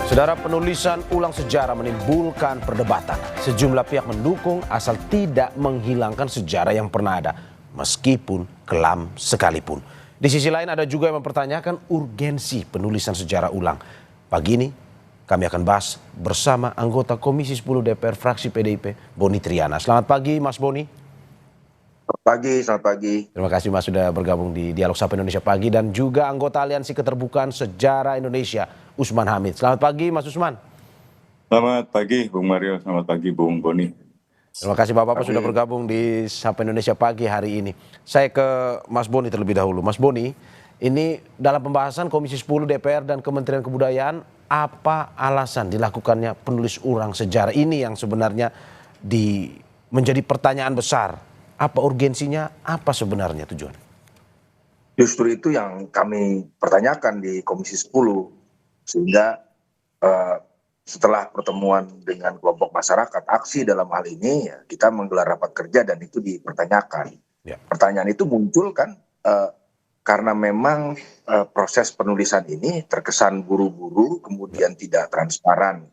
Saudara, penulisan ulang sejarah menimbulkan perdebatan. Sejumlah pihak mendukung asal tidak menghilangkan sejarah yang pernah ada, meskipun kelam sekalipun. Di sisi lain ada juga yang mempertanyakan urgensi penulisan sejarah ulang. Pagi ini kami akan bahas bersama anggota Komisi 10 DPR fraksi PDIP, Boni Triana. Selamat pagi Mas Boni. Selamat pagi. Terima kasih Mas sudah bergabung di Dialog Sapa Indonesia Pagi, dan juga anggota Aliansi Keterbukaan Sejarah Indonesia, Usman Hamid. Selamat pagi Mas Usman. Selamat pagi Bung Mario, selamat pagi Bung Boni. Terima kasih Bapak-Bapak sudah bergabung di Sapa Indonesia Pagi hari ini. Saya ke Mas Boni terlebih dahulu. Mas Boni, ini dalam pembahasan Komisi 10 DPR dan Kementerian Kebudayaan, apa alasan dilakukannya penulis ulang sejarah ini yang sebenarnya menjadi pertanyaan besar? Apa urgensinya? Apa sebenarnya tujuan? Justru itu yang kami pertanyakan di Komisi 10, sehingga setelah pertemuan dengan kelompok masyarakat, aksi dalam hal ini ya, kita menggelar rapat kerja dan itu dipertanyakan. Ya. Pertanyaan itu muncul kan karena memang proses penulisan ini terkesan buru-buru, kemudian tidak transparan.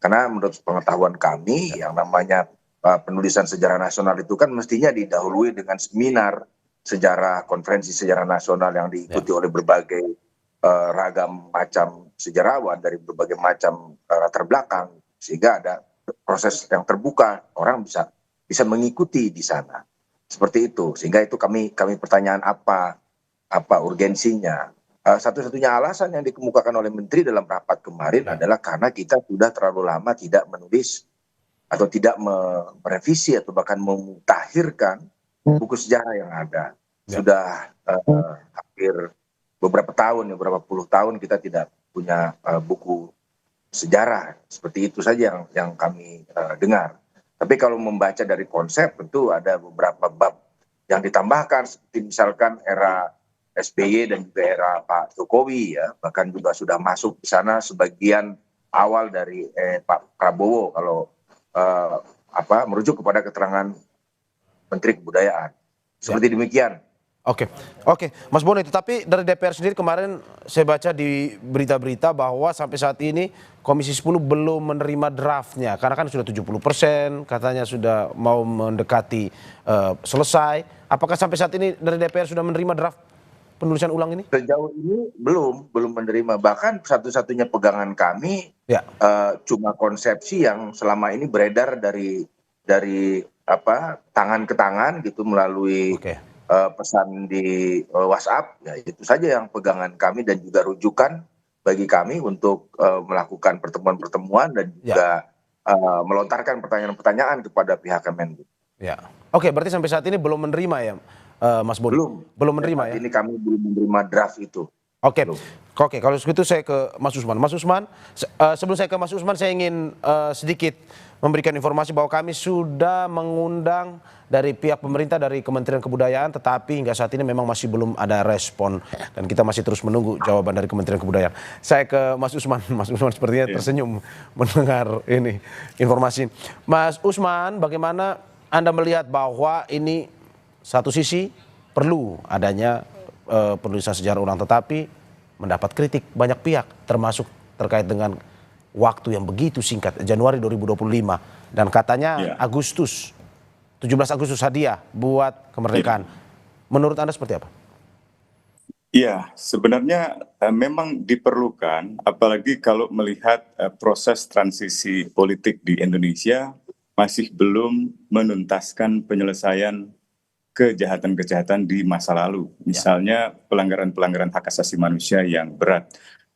Karena menurut pengetahuan kami yang namanya penulisan sejarah nasional itu kan mestinya didahului dengan seminar sejarah, konferensi sejarah nasional yang diikuti oleh berbagai ragam macam sejarawan dari berbagai macam latar belakang, sehingga ada proses yang terbuka, orang bisa mengikuti di sana. Seperti itu, sehingga itu kami pertanyaan apa urgensinya. Satu-satunya alasan yang dikemukakan oleh Menteri dalam rapat kemarin adalah karena kita sudah terlalu lama tidak menulis atau tidak merevisi atau bahkan memutakhirkan buku sejarah yang ada. Sudah hampir beberapa puluh tahun kita tidak punya buku sejarah. Seperti itu saja yang kami dengar. Tapi kalau membaca dari konsep, tentu ada beberapa bab yang ditambahkan, seperti misalkan era SBY dan juga era Pak Jokowi, ya, bahkan juga sudah masuk di sana sebagian awal dari Pak Prabowo kalau merujuk kepada keterangan Menteri Kebudayaan. Seperti demikian. Oke, Mas Boni, tetapi dari DPR sendiri kemarin saya baca di berita-berita bahwa sampai saat ini Komisi 10 belum menerima draftnya, karena kan sudah 70%, katanya sudah mau mendekati selesai. Apakah sampai saat ini dari DPR sudah menerima draft penulisan ulang ini? Sejauh ini belum menerima. Bahkan satu-satunya pegangan kami cuma konsepsi yang selama ini beredar dari tangan ke tangan gitu melalui pesan di WhatsApp. Ya, itu saja yang pegangan kami dan juga rujukan bagi kami untuk melakukan pertemuan-pertemuan dan juga melontarkan pertanyaan-pertanyaan kepada pihak Kemenlu. Ya. Oke, berarti sampai saat ini belum menerima ya, Mas Boni? Belum menerima ya? Ini kami belum menerima draft itu. Oke, kalau begitu saya ke Mas Usman. Mas Usman, sebelum saya ke Mas Usman, saya ingin sedikit memberikan informasi bahwa kami sudah mengundang dari pihak pemerintah, dari Kementerian Kebudayaan, tetapi hingga saat ini memang masih belum ada respon dan kita masih terus menunggu jawaban dari Kementerian Kebudayaan. Saya ke Mas Usman. Mas Usman sepertinya tersenyum mendengar ini informasi. Mas Usman, bagaimana Anda melihat bahwa ini satu sisi perlu adanya penulisan sejarah ulang, tetapi mendapat kritik banyak pihak, termasuk terkait dengan waktu yang begitu singkat, Januari 2025, dan katanya 17 Agustus hadiah buat kemerdekaan. Menurut Anda seperti apa? Ya, sebenarnya memang diperlukan, apalagi kalau melihat proses transisi politik di Indonesia masih belum menuntaskan penyelesaian kejahatan-kejahatan di masa lalu. Misalnya pelanggaran-pelanggaran hak asasi manusia yang berat.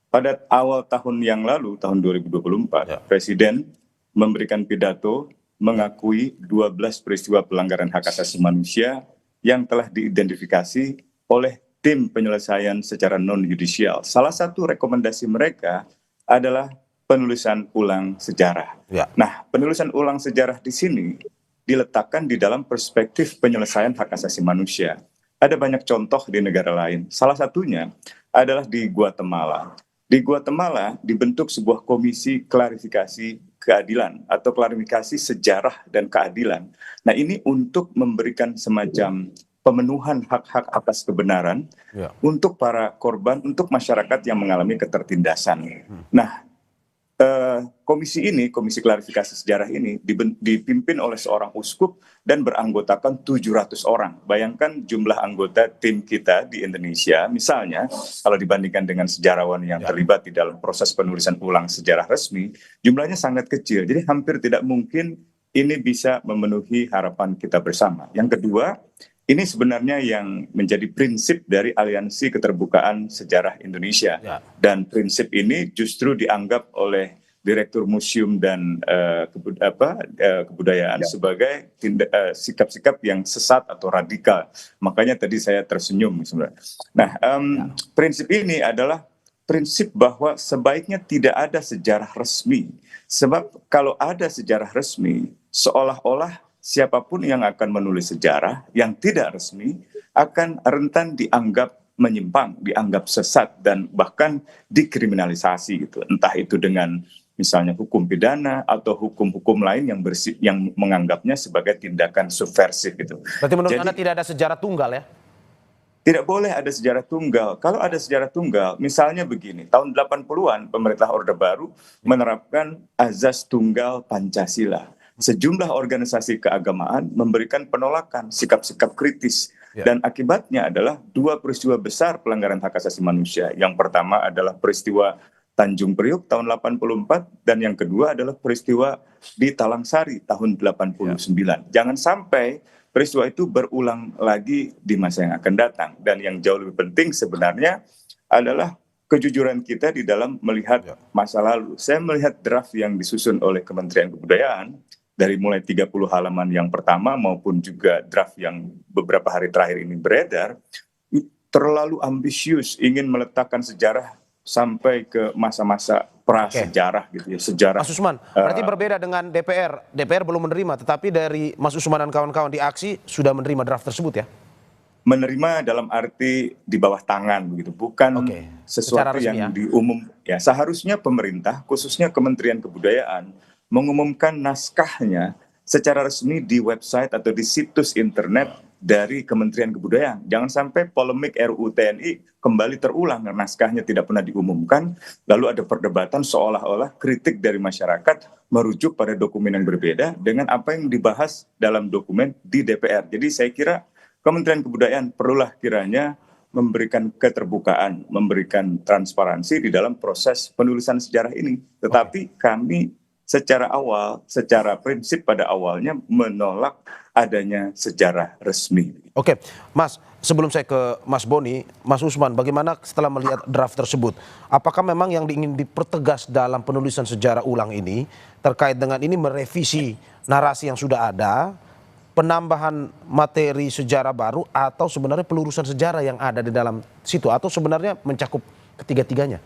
Pada awal tahun yang lalu, tahun 2024, Presiden memberikan pidato mengakui 12 peristiwa pelanggaran hak asasi manusia yang telah diidentifikasi oleh tim penyelesaian secara non-yudisial. Salah satu rekomendasi mereka adalah penulisan ulang sejarah. Nah, penulisan ulang sejarah di sini diletakkan di dalam perspektif penyelesaian hak asasi manusia. Ada banyak contoh di negara lain. Salah satunya adalah di Guatemala. Di Guatemala dibentuk sebuah komisi klarifikasi keadilan atau klarifikasi sejarah dan keadilan. Nah, ini untuk memberikan semacam pemenuhan hak-hak atas kebenaran untuk para korban, untuk masyarakat yang mengalami ketertindasan. Nah, komisi ini, komisi klarifikasi sejarah ini dipimpin oleh seorang uskup dan beranggotakan 700 orang. Bayangkan jumlah anggota tim kita di Indonesia, misalnya kalau dibandingkan dengan sejarawan yang terlibat di dalam proses penulisan ulang sejarah resmi, jumlahnya sangat kecil. Jadi hampir tidak mungkin ini bisa memenuhi harapan kita bersama. Yang kedua, ini sebenarnya yang menjadi prinsip dari Aliansi Keterbukaan Sejarah Indonesia. Dan prinsip ini justru dianggap oleh Direktur Museum dan Kebudayaan sebagai sikap-sikap yang sesat atau radikal. Makanya tadi saya tersenyum sebenarnya. Nah, prinsip ini adalah prinsip bahwa sebaiknya tidak ada sejarah resmi. Sebab kalau ada sejarah resmi, seolah-olah siapapun yang akan menulis sejarah yang tidak resmi akan rentan dianggap menyimpang, dianggap sesat, dan bahkan dikriminalisasi gitu. Entah itu dengan misalnya hukum pidana atau hukum-hukum lain yang menganggapnya sebagai tindakan subversif gitu. Berarti menurut Anda tidak ada sejarah tunggal ya? Tidak boleh ada sejarah tunggal. Kalau ada sejarah tunggal, misalnya begini, tahun 80-an pemerintah Orde Baru menerapkan azas tunggal Pancasila. Sejumlah organisasi keagamaan memberikan penolakan, sikap-sikap kritis. Dan akibatnya adalah dua peristiwa besar pelanggaran hak asasi manusia. Yang pertama adalah peristiwa Tanjung Priuk tahun 84, dan yang kedua adalah peristiwa di Talang Sari tahun 89. Jangan sampai peristiwa itu berulang lagi di masa yang akan datang. Dan yang jauh lebih penting sebenarnya adalah kejujuran kita di dalam melihat masa lalu. Saya melihat draft yang disusun oleh Kementerian Kebudayaan, dari mulai 30 halaman yang pertama maupun juga draft yang beberapa hari terakhir ini beredar, terlalu ambisius, ingin meletakkan sejarah sampai ke masa-masa prasejarah gitu ya, sejarah. Mas Usman, berarti berbeda dengan DPR. DPR belum menerima, tetapi dari Mas Usman dan kawan-kawan di aksi sudah menerima draft tersebut ya? Menerima dalam arti di bawah tangan begitu, bukan sesuatu yang diumum. Ya, seharusnya pemerintah, khususnya Kementerian Kebudayaan, mengumumkan naskahnya secara resmi di website atau di situs internet dari Kementerian Kebudayaan. Jangan sampai polemik RUU TNI kembali terulang, naskahnya tidak pernah diumumkan, lalu ada perdebatan seolah-olah kritik dari masyarakat merujuk pada dokumen yang berbeda dengan apa yang dibahas dalam dokumen di DPR. Jadi saya kira Kementerian Kebudayaan perlulah kiranya memberikan keterbukaan, memberikan transparansi di dalam proses penulisan sejarah ini. Tetapi kami secara awal, secara prinsip pada awalnya menolak adanya sejarah resmi. Oke, Mas, sebelum saya ke Mas Boni, Mas Usman, bagaimana setelah melihat draft tersebut? Apakah memang yang ingin dipertegas dalam penulisan sejarah ulang ini terkait dengan ini merevisi narasi yang sudah ada, penambahan materi sejarah baru, atau sebenarnya pelurusan sejarah yang ada di dalam situ, atau sebenarnya mencakup ketiga-tiganya?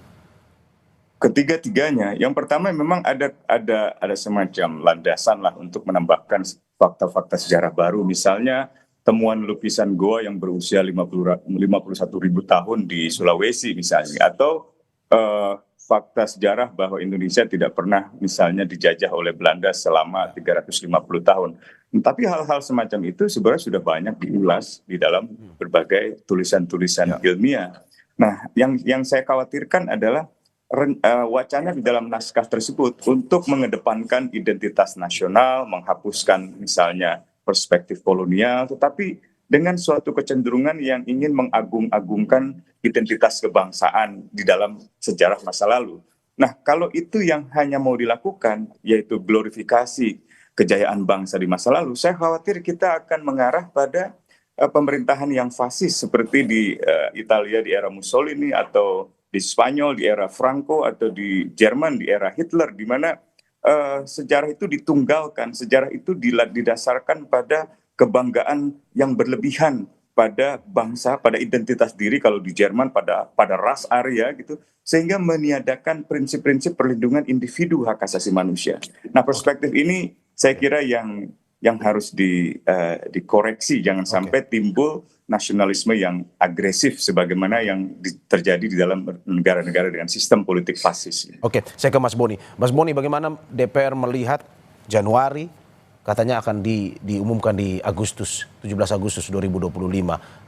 Ketiga-tiganya, yang pertama memang ada semacam landasan lah untuk menambahkan fakta-fakta sejarah baru, misalnya temuan lukisan goa yang berusia 51.000 tahun di Sulawesi misalnya, atau fakta sejarah bahwa Indonesia tidak pernah misalnya dijajah oleh Belanda selama 350 tahun. Tapi hal-hal semacam itu sebenarnya sudah banyak diulas di dalam berbagai tulisan-tulisan ilmiah. Nah, yang saya khawatirkan adalah wacana di dalam naskah tersebut untuk mengedepankan identitas nasional, menghapuskan misalnya perspektif kolonial, tetapi dengan suatu kecenderungan yang ingin mengagung-agungkan identitas kebangsaan di dalam sejarah masa lalu. Nah, kalau itu yang hanya mau dilakukan, yaitu glorifikasi kejayaan bangsa di masa lalu, saya khawatir kita akan mengarah pada pemerintahan yang fasis seperti di Italia di era Mussolini, atau di Spanyol di era Franco, atau di Jerman di era Hitler, di mana sejarah itu ditunggalkan, sejarah itu didasarkan pada kebanggaan yang berlebihan pada bangsa, pada identitas diri, kalau di Jerman pada ras Arya gitu, sehingga meniadakan prinsip-prinsip perlindungan individu hak asasi manusia. Nah, perspektif ini saya kira yang harus dikoreksi, jangan sampai timbul nasionalisme yang agresif sebagaimana yang terjadi di dalam negara-negara dengan sistem politik fasis. Oke, saya ke Mas Boni. Mas Boni, bagaimana DPR melihat Januari katanya akan diumumkan di Agustus, 17 Agustus 2025,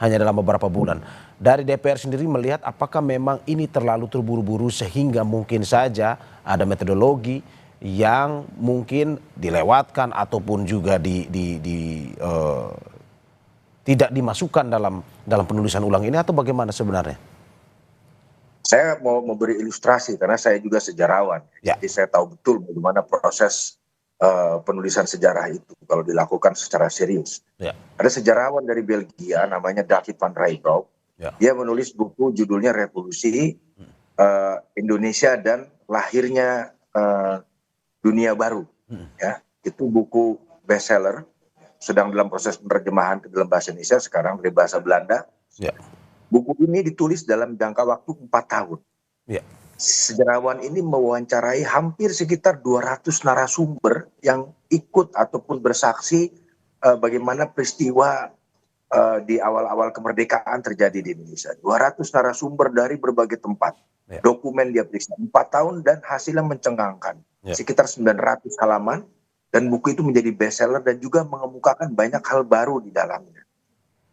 hanya dalam beberapa bulan. Dari DPR sendiri melihat apakah memang ini terlalu terburu-buru sehingga mungkin saja ada metodologi yang mungkin dilewatkan ataupun juga tidak dimasukkan dalam penulisan ulang ini, atau bagaimana sebenarnya? Saya mau memberi ilustrasi karena saya juga sejarawan. Ya. Jadi saya tahu betul bagaimana proses penulisan sejarah itu kalau dilakukan secara serius. Ya. Ada sejarawan dari Belgia namanya David van Rijbroek. Ya. Dia menulis buku judulnya Revolusi Indonesia dan Lahirnya Dunia Baru. Ya, itu buku bestseller, sedang dalam proses penerjemahan ke dalam bahasa Indonesia sekarang dari bahasa Belanda. Ya. Buku ini ditulis dalam jangka waktu 4 tahun. Ya. Sejarawan ini mewawancarai hampir sekitar 200 narasumber yang ikut ataupun bersaksi bagaimana peristiwa di awal-awal kemerdekaan terjadi di Indonesia. 200 narasumber dari berbagai tempat. Ya. Dokumen dia periksa 4 tahun dan hasilnya mencengangkan. Ya. Sekitar 900 halaman, dan buku itu menjadi bestseller dan juga mengemukakan banyak hal baru di dalamnya.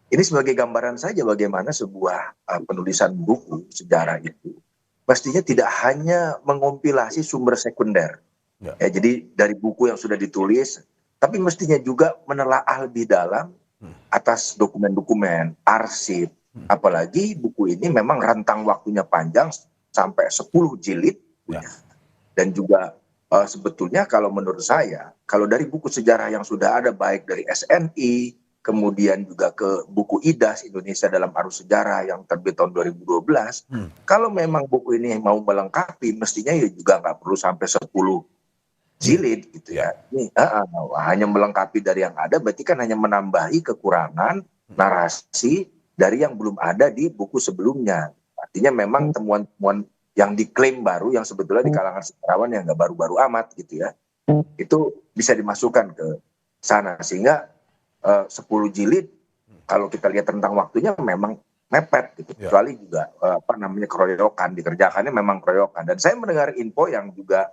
Ini sebagai gambaran saja bagaimana sebuah penulisan buku sejarah itu pastinya tidak hanya mengompilasi sumber sekunder. Ya. Ya, jadi dari buku yang sudah ditulis, tapi mestinya juga menelaah lebih dalam atas dokumen-dokumen, arsip. Apalagi buku ini memang rentang waktunya panjang sampai 10 jilid. Ya. Dan juga sebetulnya kalau menurut saya, kalau dari buku sejarah yang sudah ada baik dari SNI, kemudian juga ke buku IDAS Indonesia dalam Arus Sejarah yang terbit tahun 2012, kalau memang buku ini mau melengkapi, mestinya ya juga nggak perlu sampai 10 jilid gitu ya. Ini hanya melengkapi dari yang ada, berarti kan hanya menambahi kekurangan narasi dari yang belum ada di buku sebelumnya. Artinya memang temuan-temuan yang diklaim baru, yang sebetulnya di kalangan sejarawan yang nggak baru-baru amat gitu ya, itu bisa dimasukkan ke sana, sehingga 10 jilid kalau kita lihat tentang waktunya memang mepet gitu. Kecuali juga keroyokan, dikerjakannya memang keroyokan. Dan saya mendengar info yang juga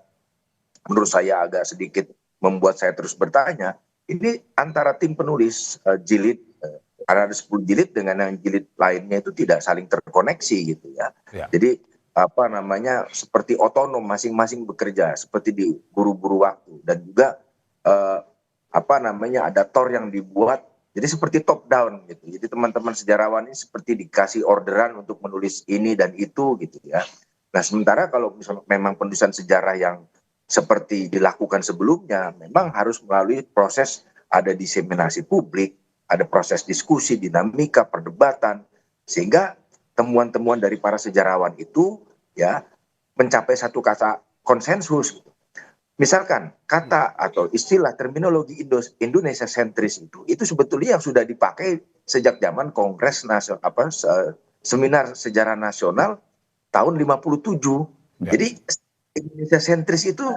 menurut saya agak sedikit membuat saya terus bertanya, ini antara tim penulis jilid, karena ada 10 jilid dengan yang jilid lainnya itu tidak saling terkoneksi gitu ya. Jadi seperti otonom, masing-masing bekerja seperti di buru-buru waktu, dan juga ada tor yang dibuat, jadi seperti top down gitu. Jadi teman-teman sejarawan ini seperti dikasih orderan untuk menulis ini dan itu gitu ya. Nah, sementara kalau misalnya memang penulisan sejarah yang seperti dilakukan sebelumnya, memang harus melalui proses, ada diseminasi publik, ada proses diskusi, dinamika, perdebatan, sehingga temuan-temuan dari para sejarawan itu ya mencapai satu kata konsensus. Misalkan kata atau istilah terminologi Indonesia sentris itu sebetulnya yang sudah dipakai sejak zaman Kongres Nasional, Seminar Sejarah Nasional tahun 57. Jadi Indonesia sentris itu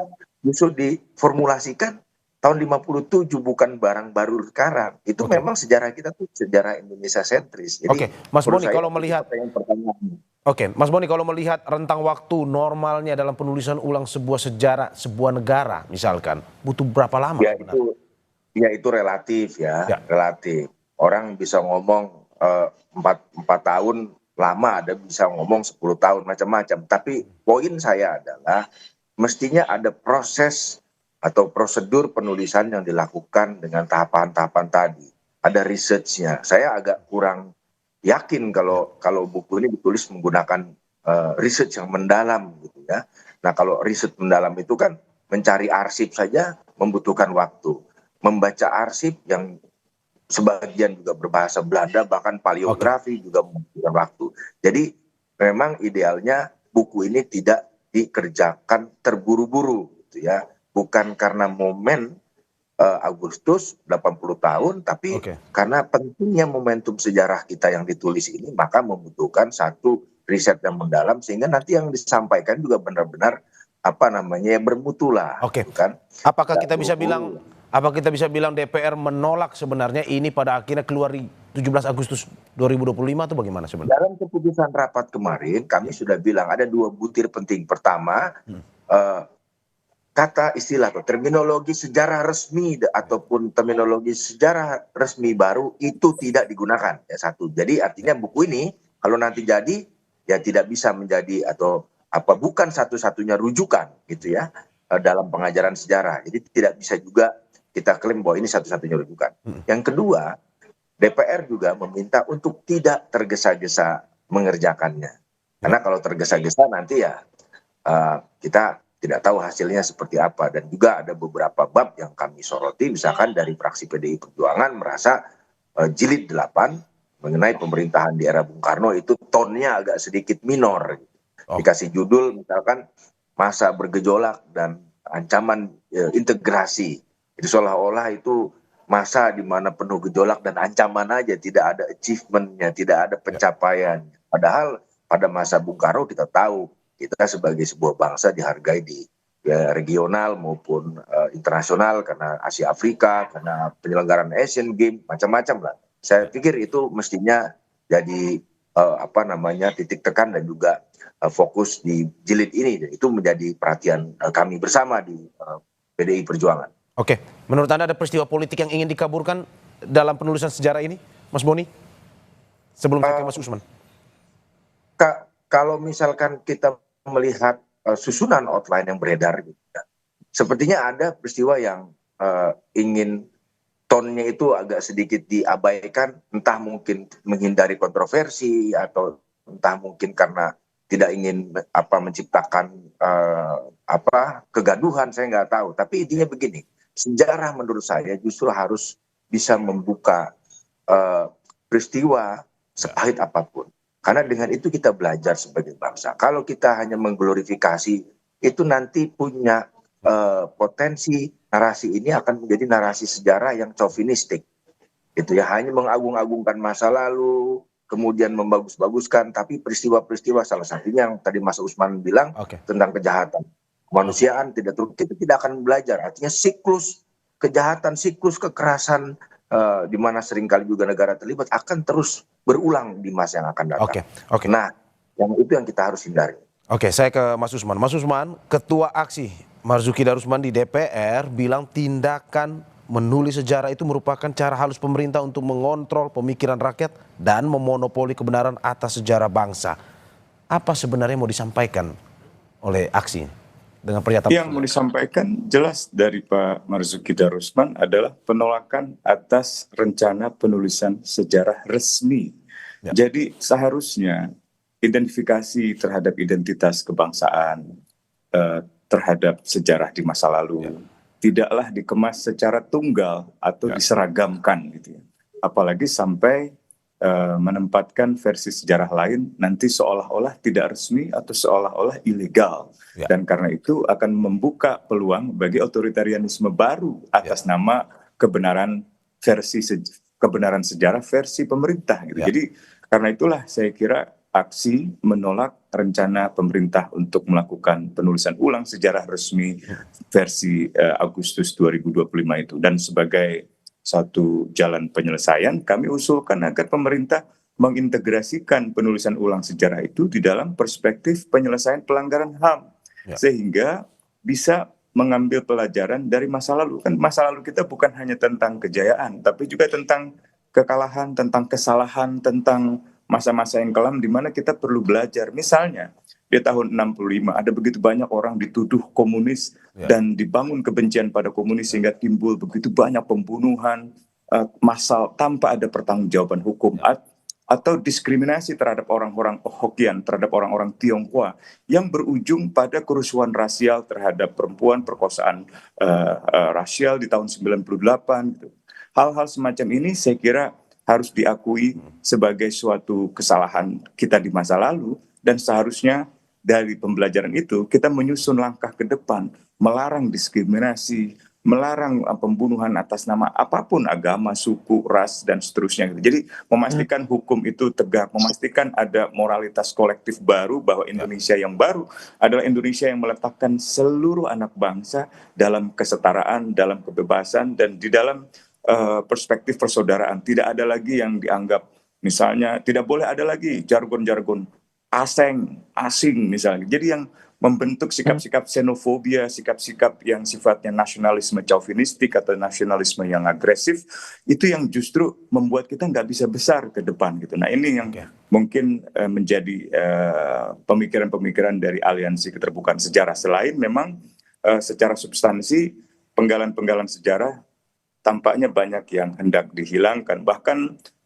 justru diformulasikan tahun 57, bukan barang baru sekarang. Itu memang sejarah kita tuh sejarah Indonesia sentris. Jadi Mas Boni, kalau melihat Mas Boni, kalau melihat rentang waktu normalnya dalam penulisan ulang sebuah sejarah sebuah negara misalkan, butuh berapa lama? Ya itu relatif ya. Relatif. Orang bisa ngomong 4 tahun lama, ada bisa ngomong 10 tahun, macam-macam. Tapi poin saya adalah mestinya ada proses atau prosedur penulisan yang dilakukan dengan tahapan-tahapan tadi. Ada research-nya. Saya agak kurang yakin kalau buku ini ditulis menggunakan research yang mendalam gitu ya. Nah, kalau riset mendalam itu kan mencari arsip saja membutuhkan waktu. Membaca arsip yang sebagian juga berbahasa Belanda, bahkan paleografi juga membutuhkan waktu. Jadi memang idealnya buku ini tidak dikerjakan terburu-buru gitu ya. Bukan karena momen Agustus 80 tahun, tapi karena pentingnya momentum sejarah kita yang ditulis ini, maka membutuhkan satu riset yang mendalam, sehingga nanti yang disampaikan juga benar-benar bermutu lah. Kan? Apakah kita bisa bilang DPR menolak sebenarnya ini pada akhirnya keluar di 17 Agustus 2025 atau bagaimana sebenarnya? Dalam keputusan rapat kemarin kami sudah bilang ada 2 butir penting. Pertama, kata istilah atau terminologi sejarah resmi ataupun terminologi sejarah resmi baru itu tidak digunakan, ya satu. Jadi artinya buku ini kalau nanti jadi ya tidak bisa menjadi atau apa bukan satu-satunya rujukan gitu ya dalam pengajaran sejarah. Jadi tidak bisa juga kita klaim bahwa ini satu-satunya rujukan. Yang kedua, DPR juga meminta untuk tidak tergesa-gesa mengerjakannya. Karena kalau tergesa-gesa nanti ya kita tidak tahu hasilnya seperti apa. Dan juga ada beberapa bab yang kami soroti, misalkan dari fraksi PDI Perjuangan merasa jilid 8 mengenai pemerintahan di era Bung Karno itu tonnya agak sedikit minor. Dikasih judul misalkan masa bergejolak dan ancaman integrasi. Itu seolah-olah itu masa di mana penuh gejolak dan ancaman aja, tidak ada achievementnya, tidak ada pencapaian. Padahal pada masa Bung Karno kita tahu kita sebagai sebuah bangsa dihargai di regional maupun internasional karena Asia Afrika, karena penyelenggaraan Asian Games, macam-macam lah. Saya pikir itu mestinya jadi titik tekan dan juga fokus di jilid ini. Dan itu menjadi perhatian kami bersama di PDI Perjuangan. Oke, menurut Anda ada peristiwa politik yang ingin dikaburkan dalam penulisan sejarah ini, Mas Boni? Sebelum saya ke Mas Usman. Kalau misalkan kita melihat susunan outline yang beredar, gitu, sepertinya ada peristiwa yang ingin tonnya itu agak sedikit diabaikan, entah mungkin menghindari kontroversi atau entah mungkin karena tidak ingin menciptakan kegaduhan, saya nggak tahu. Tapi intinya begini, sejarah menurut saya justru harus bisa membuka peristiwa sepahit apapun. Karena dengan itu kita belajar sebagai bangsa. Kalau kita hanya mengglorifikasi, itu nanti punya potensi narasi ini akan menjadi narasi sejarah yang chauvinistik. Itu ya, hanya mengagung-agungkan masa lalu, kemudian membagus-baguskan, tapi peristiwa-peristiwa salah satunya yang tadi Mas Usman bilang tentang kejahatan kemanusiaan kita tidak akan belajar. Artinya siklus kejahatan, siklus kekerasan di mana seringkali juga negara terlibat akan terus berulang di masa yang akan datang. Nah, itu yang kita harus hindari. Oke, saya ke Mas Usman. Mas Usman, Ketua Aksi Marzuki Darusman di DPR bilang tindakan menulis sejarah itu merupakan cara halus pemerintah untuk mengontrol pemikiran rakyat dan memonopoli kebenaran atas sejarah bangsa. Apa sebenarnya mau disampaikan oleh Aksi dengan pernyataan? Yang mau disampaikan jelas dari Pak Marzuki Darusman adalah penolakan atas rencana penulisan sejarah resmi. Jadi seharusnya identifikasi terhadap identitas kebangsaan, terhadap sejarah di masa lalu, tidaklah dikemas secara tunggal atau diseragamkan gitu ya. Apalagi sampai menempatkan versi sejarah lain nanti seolah-olah tidak resmi atau seolah-olah ilegal. Dan karena itu akan membuka peluang bagi otoritarianisme baru atas nama kebenaran sejarah versi pemerintah gitu. Jadi karena itulah saya kira Aksi menolak rencana pemerintah untuk melakukan penulisan ulang sejarah resmi versi Agustus 2025 itu. Dan sebagai satu jalan penyelesaian, kami usulkan agar pemerintah mengintegrasikan penulisan ulang sejarah itu di dalam perspektif penyelesaian pelanggaran HAM. Sehingga bisa mengambil pelajaran dari masa lalu. Kan masa lalu kita bukan hanya tentang kejayaan, tapi juga tentang kekalahan, tentang kesalahan, tentang masa-masa yang kelam di mana kita perlu belajar. Misalnya di tahun 65 ada begitu banyak orang dituduh komunis dan dibangun kebencian pada komunis sehingga timbul begitu banyak pembunuhan massal tanpa ada pertanggungjawaban hukum atau diskriminasi terhadap orang-orang Hokkien, terhadap orang-orang Tionghoa yang berujung pada kerusuhan rasial terhadap perempuan, perkosaan rasial di tahun 98 gitu. Hal-hal semacam ini saya kira harus diakui sebagai suatu kesalahan kita di masa lalu, dan seharusnya dari pembelajaran itu kita menyusun langkah ke depan, melarang diskriminasi, melarang pembunuhan atas nama apapun, agama, suku, ras, dan seterusnya. Jadi memastikan hukum itu tegak, memastikan ada moralitas kolektif baru, bahwa Indonesia yang baru adalah Indonesia yang meletakkan seluruh anak bangsa dalam kesetaraan, dalam kebebasan, dan di dalam perspektif persaudaraan. Tidak ada lagi yang dianggap, misalnya tidak boleh ada lagi jargon-jargon asing misalnya. Jadi yang membentuk sikap-sikap xenofobia, sikap-sikap yang sifatnya nasionalisme chauvinistik atau nasionalisme yang agresif, itu yang justru membuat kita nggak bisa besar ke depan gitu. Nah ini yang mungkin menjadi pemikiran-pemikiran dari Aliansi Keterbukaan Sejarah. Selain memang secara substansi penggalan-penggalan sejarah tampaknya banyak yang hendak dihilangkan. Bahkan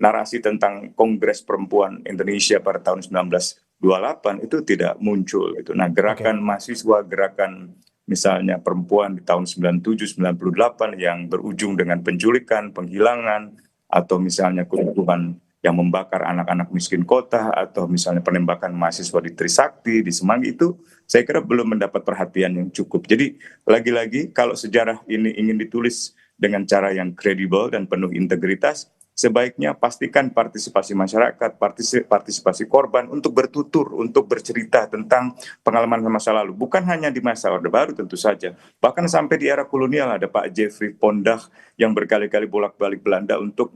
narasi tentang Kongres Perempuan Indonesia pada tahun 1928 itu tidak muncul. Gitu. Nah, gerakan mahasiswa, gerakan misalnya perempuan di tahun 97-98 yang berujung dengan penculikan, penghilangan, atau misalnya kerusuhan yang membakar anak-anak miskin kota, atau misalnya penembakan mahasiswa di Trisakti, di Semanggi itu, saya kira belum mendapat perhatian yang cukup. Jadi, lagi-lagi kalau sejarah ini ingin ditulis dengan cara yang kredibel dan penuh integritas, sebaiknya pastikan partisipasi masyarakat, partisipasi korban untuk bertutur, untuk bercerita tentang pengalaman masa lalu. Bukan hanya di masa Orde Baru tentu saja, bahkan sampai di era kolonial ada Pak Jeffrey Pondah yang berkali-kali bolak-balik Belanda untuk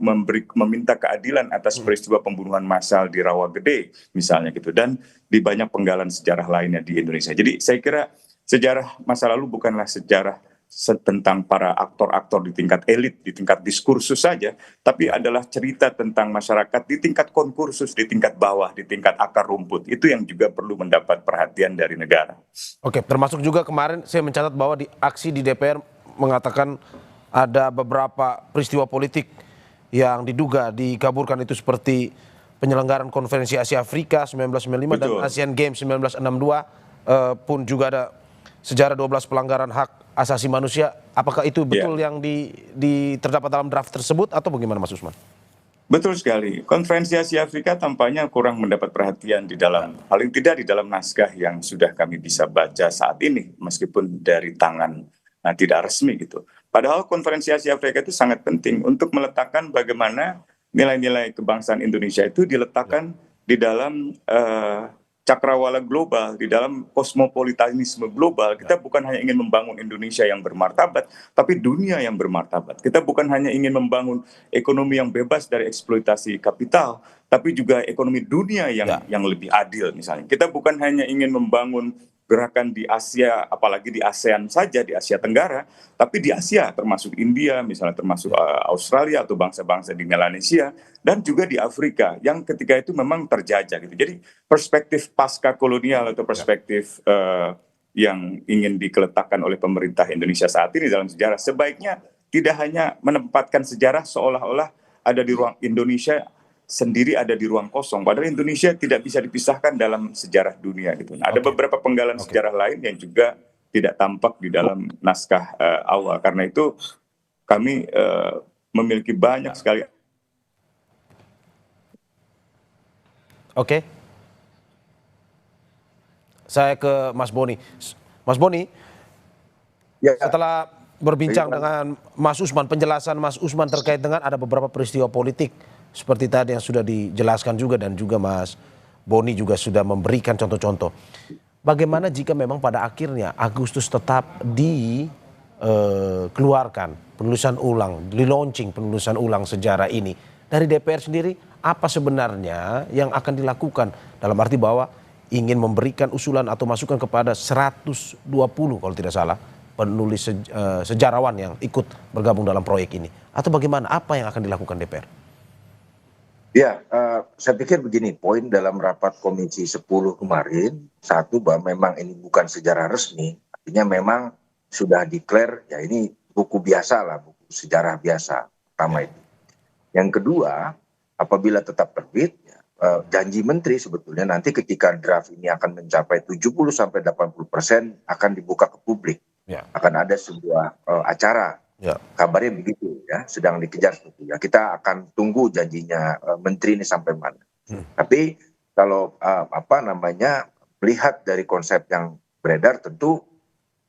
meminta keadilan atas peristiwa pembunuhan massal di Rawagede misalnya gitu, dan di banyak penggalan sejarah lainnya di Indonesia. Jadi saya kira sejarah masa lalu bukanlah sejarah tentang para aktor-aktor di tingkat elit, di tingkat diskursus saja, tapi adalah cerita tentang masyarakat di tingkat konkursus, di tingkat bawah, di tingkat akar rumput. Itu yang juga perlu mendapat perhatian dari negara. Oke, termasuk juga kemarin saya mencatat bahwa di aksi di DPR mengatakan ada beberapa peristiwa politik yang diduga dikaburkan, itu seperti penyelenggaraan konferensi Asia Afrika 1995 dan Asian Games 1962, pun juga ada sejarah 12 pelanggaran hak asasi manusia. Apakah itu betul yang terdapat dalam draft tersebut atau bagaimana Mas Usman? Betul sekali. Konferensi Asia Afrika tampaknya kurang mendapat perhatian di dalam, paling tidak di dalam naskah yang sudah kami bisa baca saat ini, meskipun dari tangan tidak resmi gitu. Padahal konferensi Asia Afrika itu sangat penting untuk meletakkan bagaimana nilai-nilai kebangsaan Indonesia itu diletakkan di dalam cakrawala global, di dalam kosmopolitanisme global. Kita bukan hanya ingin membangun Indonesia yang bermartabat, tapi dunia yang bermartabat. Kita bukan hanya ingin membangun ekonomi yang bebas dari eksploitasi kapital, tapi juga ekonomi dunia yang lebih adil misalnya. Kita bukan hanya ingin membangun gerakan di Asia, apalagi di ASEAN saja, di Asia Tenggara, tapi di Asia, termasuk India, misalnya termasuk Australia atau bangsa-bangsa di Melanesia, dan juga di Afrika, yang ketika itu memang terjajah. Gitu. Jadi perspektif pasca kolonial atau perspektif yang ingin dikeletakkan oleh pemerintah Indonesia saat ini dalam sejarah, sebaiknya tidak hanya menempatkan sejarah seolah-olah ada di ruang Indonesia sendiri, ada di ruang kosong. Padahal Indonesia tidak bisa dipisahkan dalam sejarah dunia gitu. Nah, ada beberapa penggalan sejarah lain yang juga tidak tampak di dalam naskah awal. Karena itu kami memiliki banyak sekali. Oke. Saya ke Mas Boni. Mas Boni, setelah berbincang dengan Mas Usman, penjelasan Mas Usman terkait dengan ada beberapa peristiwa politik seperti tadi yang sudah dijelaskan juga, dan juga Mas Boni juga sudah memberikan contoh-contoh. Bagaimana jika memang pada akhirnya Agustus tetap dikeluarkan penulisan ulang, di-launching penulisan ulang sejarah ini dari DPR sendiri, apa sebenarnya yang akan dilakukan, dalam arti bahwa ingin memberikan usulan atau masukan kepada 120 kalau tidak salah penulis sejarawan yang ikut bergabung dalam proyek ini, atau bagaimana, apa yang akan dilakukan DPR? Ya, saya pikir begini, poin dalam rapat Komisi 10 kemarin, satu bahwa memang ini bukan sejarah resmi, artinya memang sudah declare, ya ini buku biasa lah, buku sejarah biasa, pertama itu. Yang kedua, apabila tetap terbit, janji menteri sebetulnya nanti ketika draft ini akan mencapai 70-80% akan dibuka ke publik. Akan ada sebuah acara. Kabarnya begitu ya, sedang dikejar sebetulnya. Kita akan tunggu janjinya menteri ini sampai mana. Tapi kalau melihat dari konsep yang beredar, tentu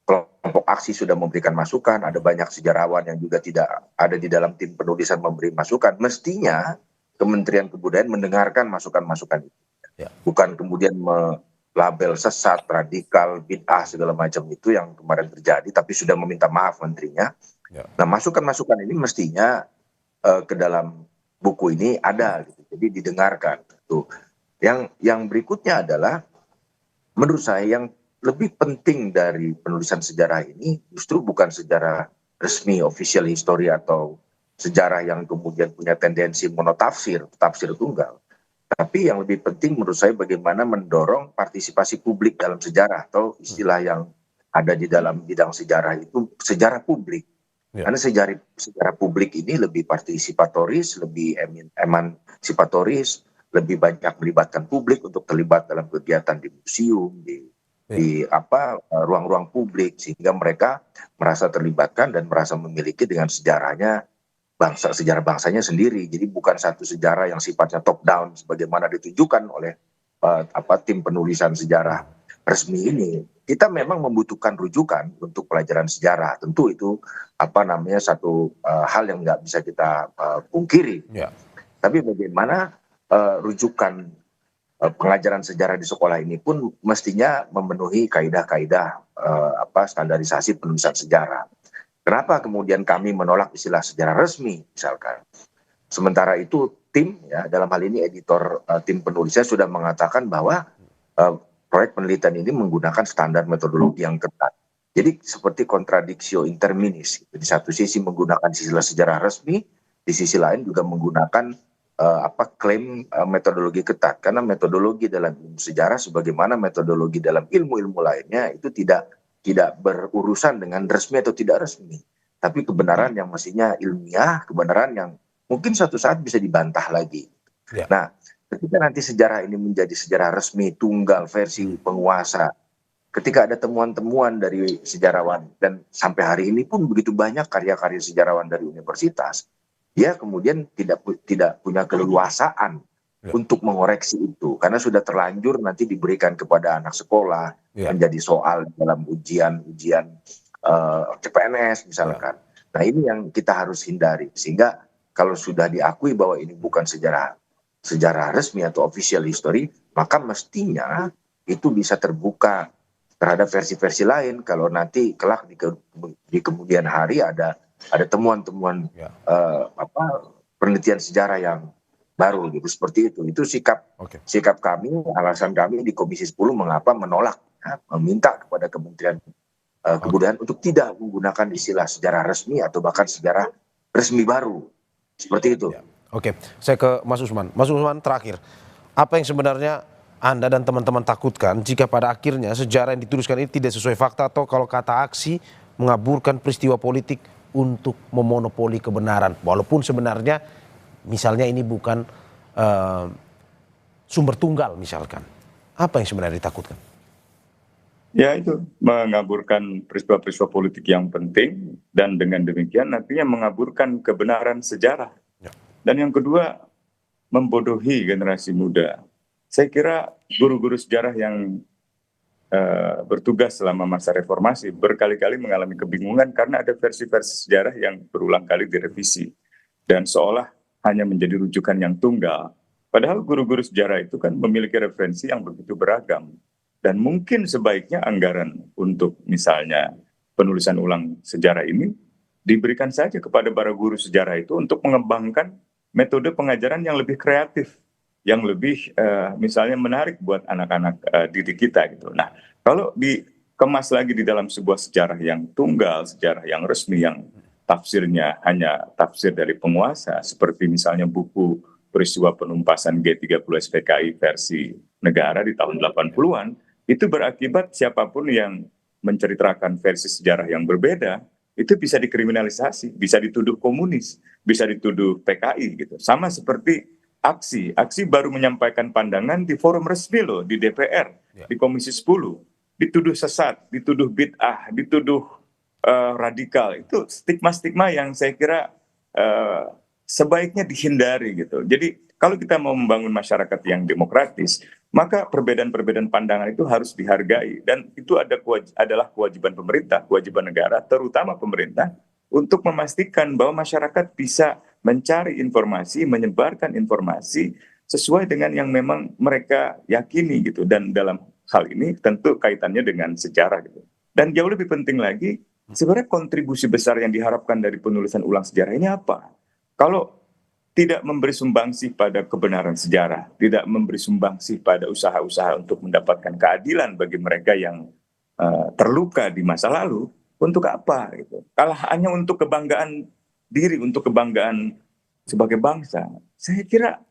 kelompok aksi sudah memberikan masukan. Ada banyak sejarawan yang juga tidak ada di dalam tim penulisan memberi masukan. Mestinya Kementerian Kebudayaan mendengarkan masukan-masukan itu, bukan kemudian label sesat, radikal, bid'ah segala macam itu yang kemarin terjadi, tapi sudah meminta maaf menterinya. Nah, masukan-masukan ini mestinya ke dalam buku ini ada, gitu. Jadi didengarkan. Tuh. Yang berikutnya adalah, menurut saya yang lebih penting dari penulisan sejarah ini justru bukan sejarah resmi, official history atau sejarah yang kemudian punya tendensi monotafsir, tafsir tunggal. Tapi yang lebih penting menurut saya bagaimana mendorong partisipasi publik dalam sejarah atau istilah yang ada di dalam bidang sejarah itu sejarah publik. Ya. Karena sejarah publik ini lebih partisipatoris, lebih emansipatoris, lebih banyak melibatkan publik untuk terlibat dalam kegiatan di museum, Ya. di ruang-ruang publik sehingga mereka merasa terlibatkan dan merasa memiliki dengan sejarahnya sejarah bangsanya sendiri. Jadi bukan satu sejarah yang sifatnya top down sebagaimana ditunjukkan oleh tim penulisan sejarah resmi ini. Kita memang membutuhkan rujukan untuk pelajaran sejarah. Tentu itu satu hal yang nggak bisa kita pungkiri. Ya. Tapi bagaimana rujukan pengajaran sejarah di sekolah ini pun mestinya memenuhi kaidah-kaidah standarisasi penulisan sejarah. Kenapa kemudian kami menolak istilah sejarah resmi misalkan? Sementara itu tim ya dalam hal ini editor tim penulisnya sudah mengatakan bahwa proyek penelitian ini menggunakan standar metodologi yang ketat. Jadi seperti contradictio inter minnis. Di satu sisi menggunakan istilah sejarah resmi, di sisi lain juga menggunakan klaim metodologi ketat. Karena metodologi dalam ilmu sejarah sebagaimana metodologi dalam ilmu-ilmu lainnya itu tidak berurusan dengan resmi atau tidak resmi. Tapi kebenaran yang mestinya ilmiah, kebenaran yang mungkin suatu saat bisa dibantah lagi. Ya. Nah, ketika nanti sejarah ini menjadi sejarah resmi, tunggal, versi penguasa, ketika ada temuan-temuan dari sejarawan, dan sampai hari ini pun begitu banyak karya-karya sejarawan dari universitas, dia kemudian tidak punya keleluasaan untuk mengoreksi itu karena sudah terlanjur nanti diberikan kepada anak sekolah menjadi soal dalam ujian CPNS misalkan. Nah ini yang kita harus hindari sehingga kalau sudah diakui bahwa ini bukan sejarah resmi atau official history, maka mestinya itu bisa terbuka terhadap versi-versi lain kalau nanti kelak di kemudian hari ada temuan-temuan penelitian sejarah yang baru gitu seperti itu sikap kami, alasan kami di Komisi 10 mengapa menolak meminta kepada Kementerian Kebudayaan untuk tidak menggunakan istilah sejarah resmi atau bahkan sejarah resmi baru seperti itu. Oke, saya ke Mas Usman. Mas Usman terakhir, apa yang sebenarnya Anda dan teman-teman takutkan jika pada akhirnya sejarah yang dituliskan ini tidak sesuai fakta atau kalau kata aksi mengaburkan peristiwa politik untuk memonopoli kebenaran, walaupun sebenarnya misalnya ini bukan sumber tunggal misalkan. Apa yang sebenarnya ditakutkan? Ya itu mengaburkan peristiwa-peristiwa politik yang penting dan dengan demikian nantinya mengaburkan kebenaran sejarah. Dan yang kedua membodohi generasi muda. Saya kira guru-guru sejarah yang bertugas selama masa reformasi berkali-kali mengalami kebingungan karena ada versi-versi sejarah yang berulang kali direvisi dan seolah hanya menjadi rujukan yang tunggal. Padahal guru-guru sejarah itu kan memiliki referensi yang begitu beragam. Dan mungkin sebaiknya anggaran untuk misalnya penulisan ulang sejarah ini diberikan saja kepada para guru sejarah itu untuk mengembangkan metode pengajaran yang lebih kreatif, yang lebih misalnya menarik buat anak-anak didik kita gitu. Nah, kalau dikemas lagi di dalam sebuah sejarah yang tunggal, sejarah yang resmi, yang tafsirnya hanya tafsir dari penguasa, seperti misalnya buku peristiwa penumpasan G30 SPKI versi negara di tahun 80-an, itu berakibat siapapun yang menceritakan versi sejarah yang berbeda, itu bisa dikriminalisasi, bisa dituduh komunis, bisa dituduh PKI gitu. Sama seperti aksi baru menyampaikan pandangan di forum resmi loh, di DPR, di Komisi 10, dituduh sesat, dituduh bid'ah, dituduh radikal. Itu stigma-stigma yang saya kira sebaiknya dihindari gitu. Jadi kalau kita mau membangun masyarakat yang demokratis, maka perbedaan-perbedaan pandangan itu harus dihargai dan itu adalah kewajiban pemerintah, kewajiban negara, terutama pemerintah untuk memastikan bahwa masyarakat bisa mencari informasi, menyebarkan informasi sesuai dengan yang memang mereka yakini gitu. Dan dalam hal ini tentu kaitannya dengan sejarah gitu. Dan jauh lebih penting lagi, sebenarnya kontribusi besar yang diharapkan dari penulisan ulang sejarah ini apa? Kalau tidak memberi sumbangsih pada kebenaran sejarah, tidak memberi sumbangsih pada usaha-usaha untuk mendapatkan keadilan bagi mereka yang terluka di masa lalu, untuk apa gitu? Kalah hanya untuk kebanggaan diri, untuk kebanggaan sebagai bangsa. Saya kira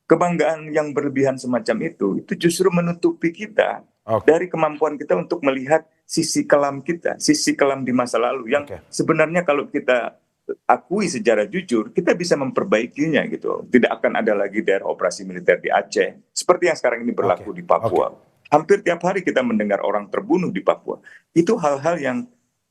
kebanggaan yang berlebihan semacam itu justru menutupi kita Oke. dari kemampuan kita untuk melihat sisi kelam kita, sisi kelam di masa lalu yang Oke. sebenarnya kalau kita akui secara jujur, kita bisa memperbaikinya gitu. Tidak akan ada lagi daerah operasi militer di Aceh, seperti yang sekarang ini berlaku Oke. di Papua. Hampir tiap hari kita mendengar orang terbunuh di Papua. Itu hal-hal yang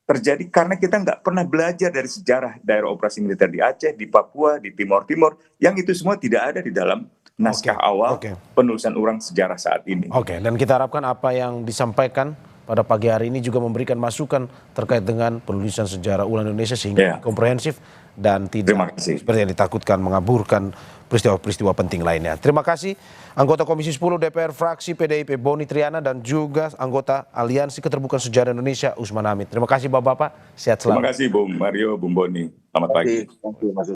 terjadi karena kita nggak pernah belajar dari sejarah daerah operasi militer di Aceh, di Papua, di Timor Timur, yang itu semua tidak ada di dalam naskah awal Oke. penulisan ulang sejarah saat ini. Oke, dan kita harapkan apa yang disampaikan pada pagi hari ini juga memberikan masukan terkait dengan penulisan sejarah ulang Indonesia sehingga komprehensif dan Terima tidak kasih. seperti yang ditakutkan mengaburkan peristiwa-peristiwa penting lainnya. Terima kasih anggota Komisi 10 DPR fraksi PDIP Boni Triana dan juga anggota Aliansi Keterbukaan Sejarah Indonesia Usman Hamid. Terima kasih Bapak-bapak, sehat selalu. Terima kasih Bung Mario, Bung Boni. Selamat pagi. Terima kasih, Mas